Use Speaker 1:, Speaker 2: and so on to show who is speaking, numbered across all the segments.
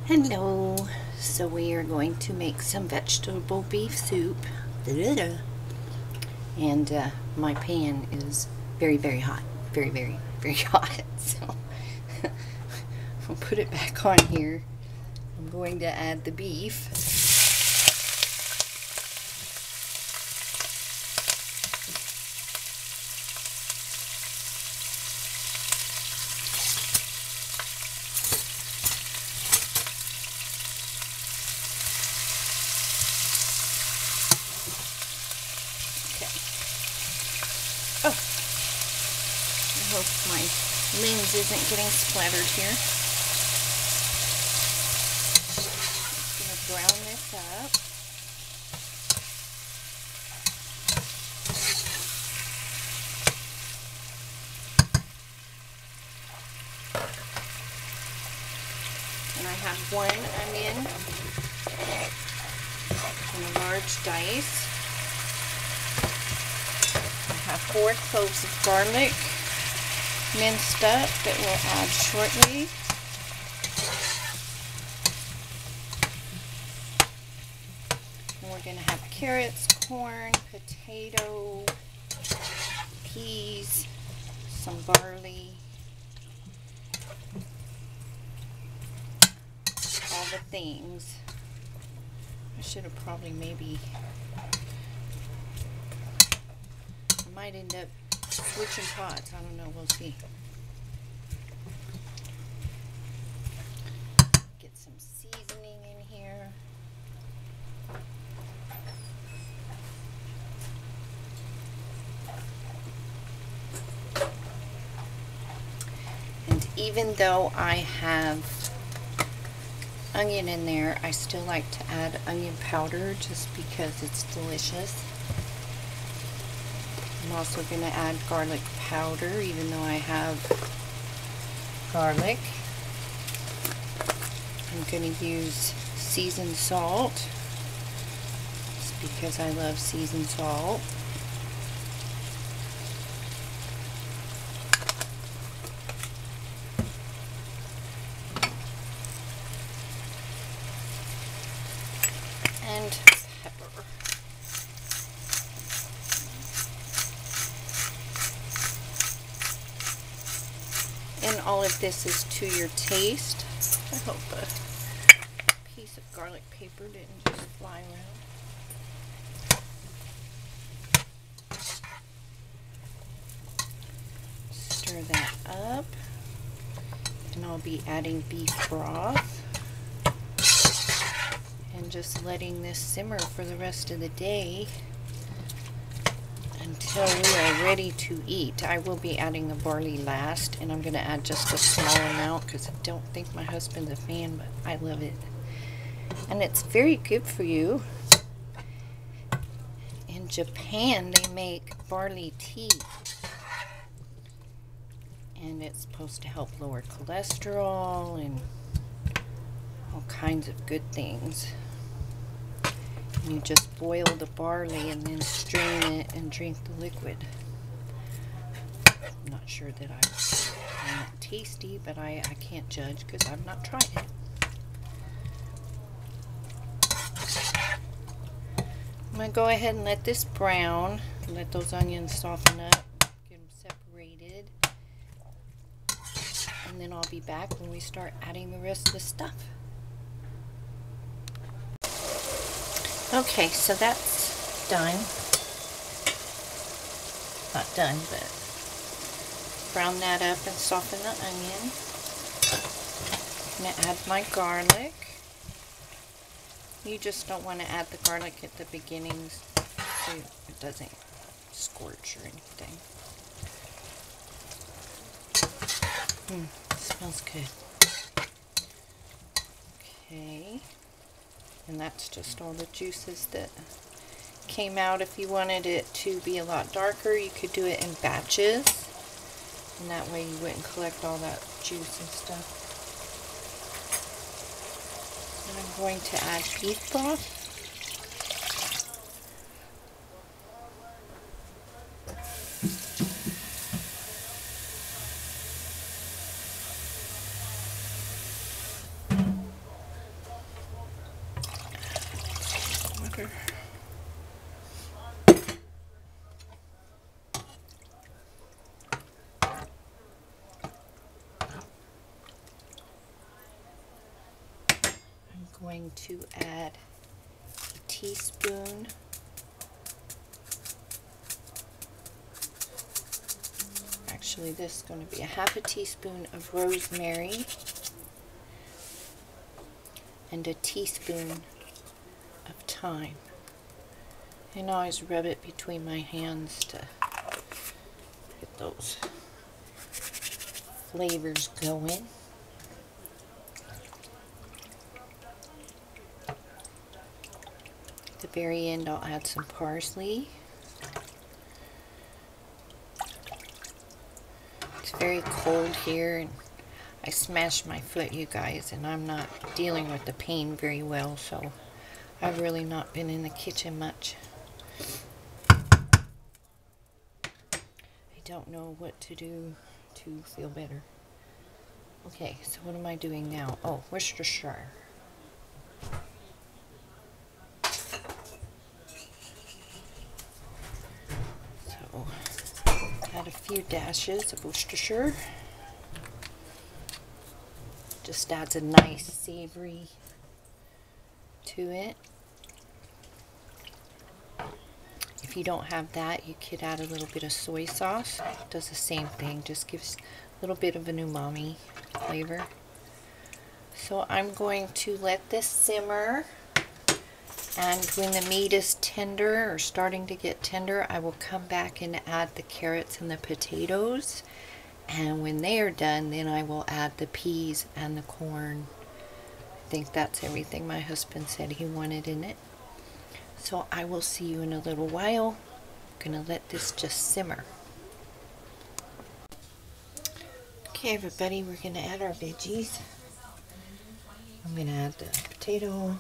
Speaker 1: Hello. So we are going to make some vegetable beef soup. And my pan is very hot. Very hot. So I'll put it back on here. I'm going to add the beef. Oh, I hope my lens isn't getting splattered here. Just going to brown this up. And I have 1 onion in a large dice. I have 4 cloves of garlic minced up that we'll add shortly. And we're going to have carrots, corn, potato, peas, some barley, all the things. I should have probably maybe, I might end up switching pots. I don't know, we'll see. Get some seasoning in here. And even though I have onion in there, I still like to add onion powder just because it's delicious. I'm also going to add garlic powder, even though I have garlic. I'm going to use seasoned salt, just because I love seasoned salt. And pepper. And all of this is to your taste. I hope a piece of garlic paper didn't just fly around. Stir that up. And I'll be adding beef broth. And just letting this simmer for the rest of the day until we are ready to eat. I will be adding the barley last, and I'm going to add just a small amount because I don't think my husband's a fan, but I love it. And it's very good for you. In Japan, they make barley tea. And it's supposed to help lower cholesterol and all kinds of good things. You just boil the barley and then strain it and drink the liquid. I'm not sure that I find it tasty, but I can't judge because I've not tried it. I'm going to go ahead and let this brown, let those onions soften up, get them separated, and then I'll be back when we start adding the rest of the stuff. Okay, so that's done. Not done, but brown that up and soften the onion. I'm going to add my garlic. You just don't want to add the garlic at the beginning so it doesn't scorch or anything. Smells good. Okay. And that's just all the juices that came out. If you wanted it to be a lot darker, you could do it in batches. And that way you wouldn't collect all that juice and stuff. And I'm going to add beef broth. better. I'm going to add a teaspoon actually this is going to be a half a teaspoon of rosemary and a teaspoon of thyme. And I always rub it between my hands to get those flavors going. At the very end I'll add some parsley. It's very cold here and I smashed my foot, you guys, and I'm not dealing with the pain very well, so I've really not been in the kitchen much. I don't know what to do to feel better. Okay, so what am I doing now? Oh, Worcestershire. So, add a few dashes of Worcestershire. Just adds a nice savory to it. If you don't have that, you could add a little bit of soy sauce. It does the same thing, just gives a little bit of an umami flavor. So I'm going to let this simmer, and when the meat is tender or starting to get tender, I will come back and add the carrots and the potatoes. And when they are done, then I will add the peas and the corn. I think that's everything my husband said he wanted in it. So I will see you in a little while. I'm gonna let this just simmer. Okay everybody, we're gonna add our veggies. I'm gonna add the potato,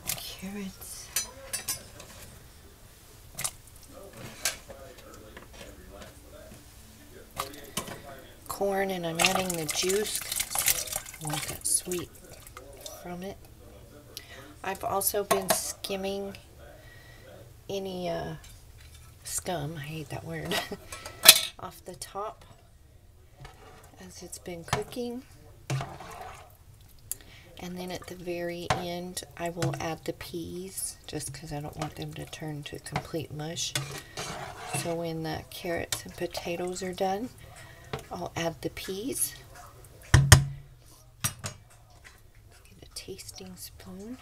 Speaker 1: carrots, corn, and I'm adding the juice. I want that sweet from it. I've also been skimming any scum, I hate that word, off the top as it's been cooking. And then at the very end I will add the peas, just because I don't want them to turn to complete mush. So when the carrots and potatoes are done, I'll add the peas. Let's get a tasting spoon.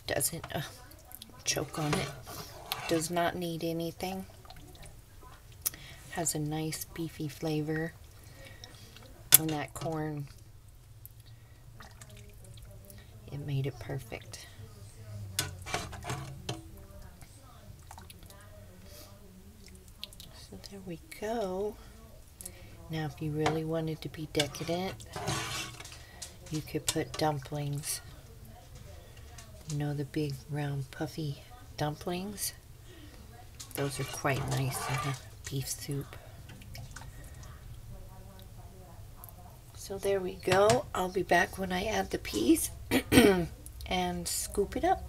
Speaker 1: Doesn't choke on it. Does not need anything. Has a nice beefy flavor. And that corn, it made it perfect. So there we go. Now if you really wanted to be decadent, you could put dumplings. You know, the big round puffy dumplings? Those are quite nice in a beef soup. So there we go. I'll be back when I add the peas and scoop it up.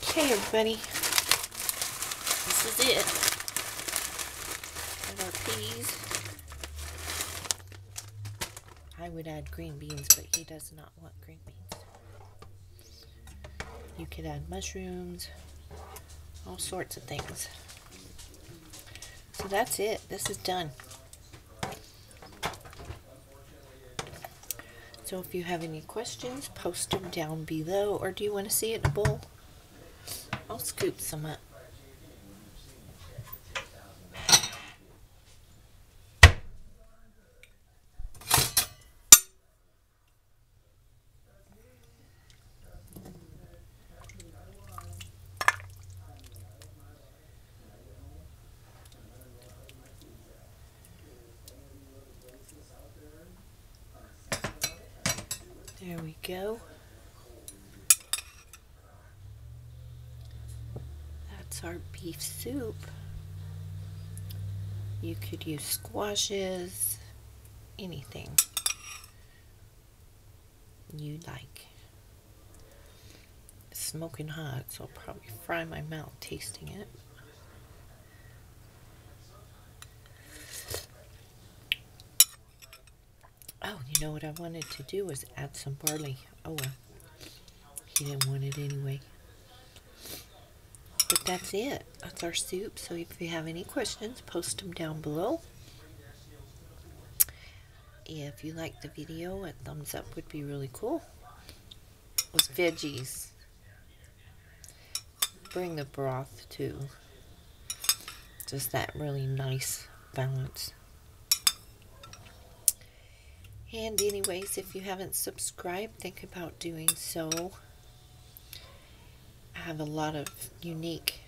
Speaker 1: Okay everybody, this is it. And our peas. I would add green beans, but he does not want green beans. You could add mushrooms, all sorts of things. So that's it. This is done. So if you have any questions, post them down below. Or do you want to see it in a bowl? I'll scoop some up. There we go. That's our beef soup. You could use squashes, anything you like. It's smoking hot, so I'll probably fry my mouth tasting it. Oh, you know what I wanted to do was add some barley. Oh well, he didn't want it anyway. But that's it. That's our soup. So if you have any questions, post them down below. If you like the video, a thumbs up would be really cool. With veggies. Bring the broth too. Just that really nice balance. And anyways, if you haven't subscribed, think about doing so. I have a lot of unique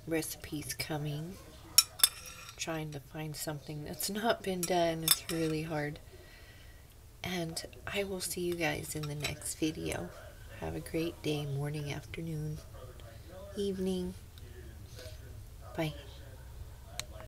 Speaker 1: recipes coming. Trying to find something that's not been done is really hard. And I will see you guys in the next video. Have a great day, morning, afternoon, evening. Bye.